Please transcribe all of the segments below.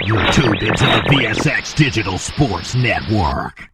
You're tuned into the VSX Digital Sports Network.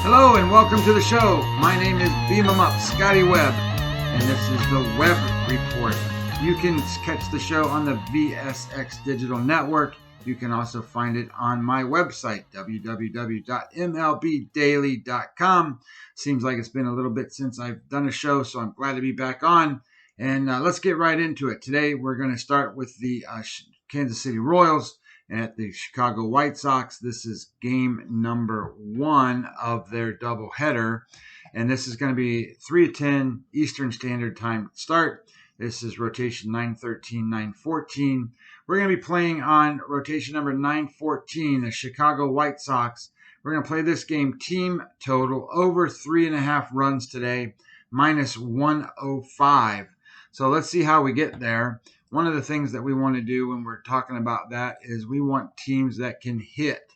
Hello and welcome to the show. My name is Beam 'em Up, Scotty Webb, and this is the Webb Report. You can catch the show on the VSX Digital Network. You can also find it on my website, www.mlbdaily.com. Seems like it's been a little bit since I've done a show, so I'm glad to be back on. And let's get right into it. Today we're going to start with the Kansas City Royals at the Chicago White Sox. This is game number 1 of their doubleheader, and this is going to be 3:10 Eastern Standard Time start. This is rotation 913, 914. We're going to be playing on rotation number 914, the Chicago White Sox. We're going to play this game team total over 3.5 runs today, minus 105. So let's see how we get there. One of the things that we want to do when we're talking about that is we want teams that can hit.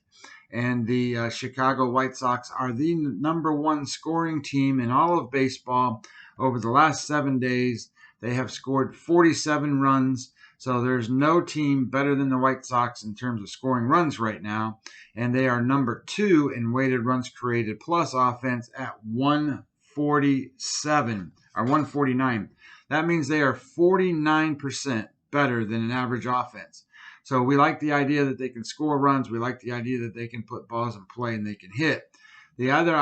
And the Chicago White Sox are the number 1 scoring team in all of baseball. Over the last 7 days, they have scored 47 runs. So there's no team better than the White Sox in terms of scoring runs right now. And they are number 2 in weighted runs created plus offense at 147 or 149. That means they are 49% better than an average offense. So we like the idea that they can score runs. We like the idea that they can put balls in play and they can hit. The other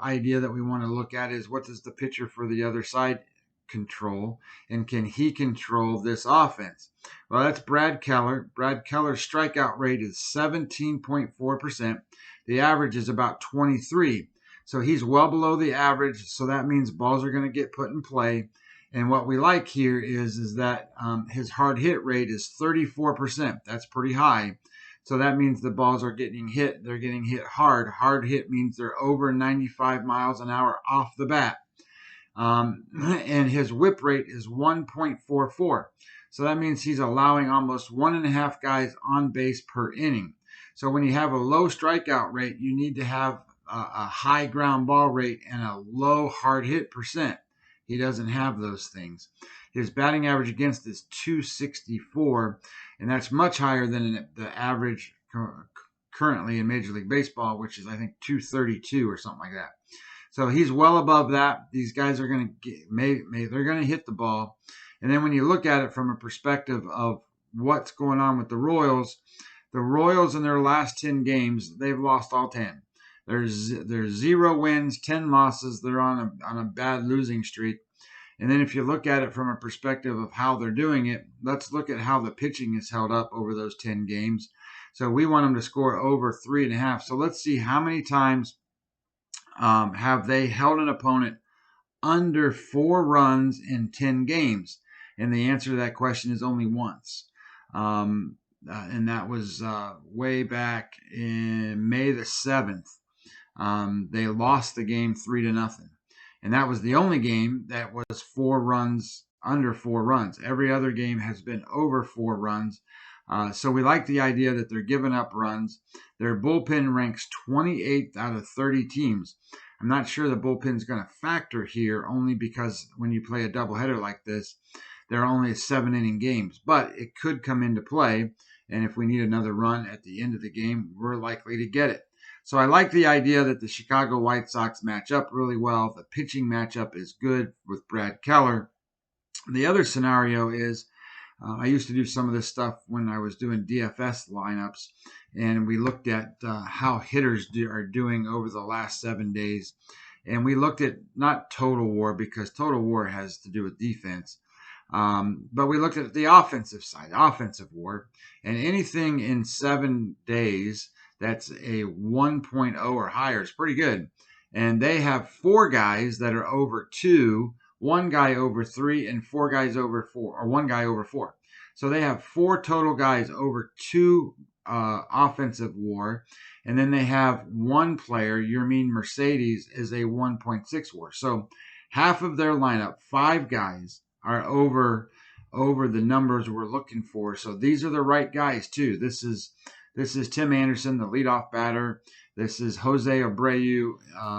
idea that we want to look at is what does the pitcher for the other side control, and can he control this offense? Well, that's Brad Keller. Brad Keller's strikeout rate is 17.4%. The average is about 23. So he's well below the average, so that means balls are going to get put in play. And what we like here is that his hard hit rate is 34%. That's pretty high. So that means the balls are getting hit. They're getting hit hard. Hard hit means they're over 95 miles an hour off the bat. And his whip rate is 1.44. So that means he's allowing almost 1.5 guys on base per inning. So when you have a low strikeout rate, you need to have a high ground ball rate and a low hard hit percent. He doesn't have those things. His batting average against is 264, and that's much higher than the average currently in Major League Baseball, which is, I think, 232 or something like that. So he's well above that. These guys are going to they're going to hit the ball. And then when you look at it from a perspective of what's going on with the Royals in their last 10 games, they've lost all 10. There's 0 wins, 10 losses. They're on a bad losing streak. And then if you look at it from a perspective of how they're doing it, let's look at how the pitching is held up over those 10 games. So we want them to score over 3.5. So let's see how many times have they held an opponent under 4 runs in 10 games? And the answer to that question is only once. And that was way back in May the 7th. They lost the game 3-0. And that was the only game that was 4 runs, under 4 runs. Every other game has been over 4 runs. So we like the idea that they're giving up runs. Their bullpen ranks 28th out of 30 teams. I'm not sure the bullpen's going to factor here, only because when you play a doubleheader like this, they're only 7-inning games. But it could come into play, and if we need another run at the end of the game, we're likely to get it. So I like the idea that the Chicago White Sox match up really well. The pitching matchup is good with Brad Keller. The other scenario is, I used to do some of this stuff when I was doing DFS lineups, and we looked at how hitters are doing over the last 7 days. And we looked at not total WAR, because total WAR has to do with defense, but we looked at the offensive side, offensive WAR, and anything in 7 days that's a 1.0 or higher is pretty good. And they have 4 guys that are over 2, 1 guy over 3, and 4 guys over 4, or 1 guy over 4. So they have 4 total guys over 2 offensive WAR. And then they have 1 player, Yermin Mercedes, is a 1.6 WAR. So half of their lineup, 5 guys, are over the numbers we're looking for. So these are the right guys too. This is This is Tim Anderson, the leadoff batter. This is Jose Abreu.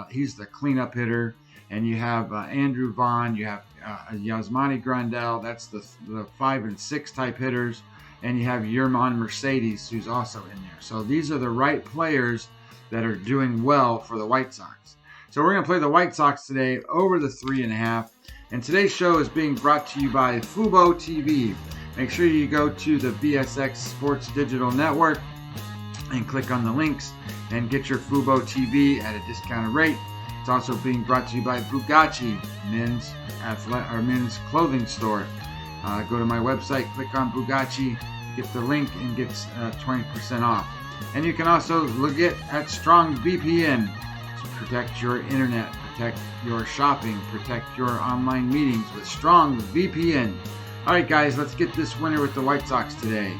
He's the cleanup hitter. And you have Andrew Vaughn. You have Yasmani Grandal. That's the 5 and 6 type hitters. And you have Yerman Mercedes, who's also in there. So these are the right players that are doing well for the White Sox. So we're going to play the White Sox today over the 3.5. And today's show is being brought to you by Fubo TV. Make sure you go to the VSX Sports Digital Network and click on the links and get your Fubo TV at a discounted rate. It's also being brought to you by Bugatti, men's clothing store. Go to my website, click on Bugatti, get the link, and get 20% off. And you can also look at Strong VPN to protect your internet, protect your shopping, protect your online meetings with Strong VPN. All right, guys, let's get this winner with the White Sox today.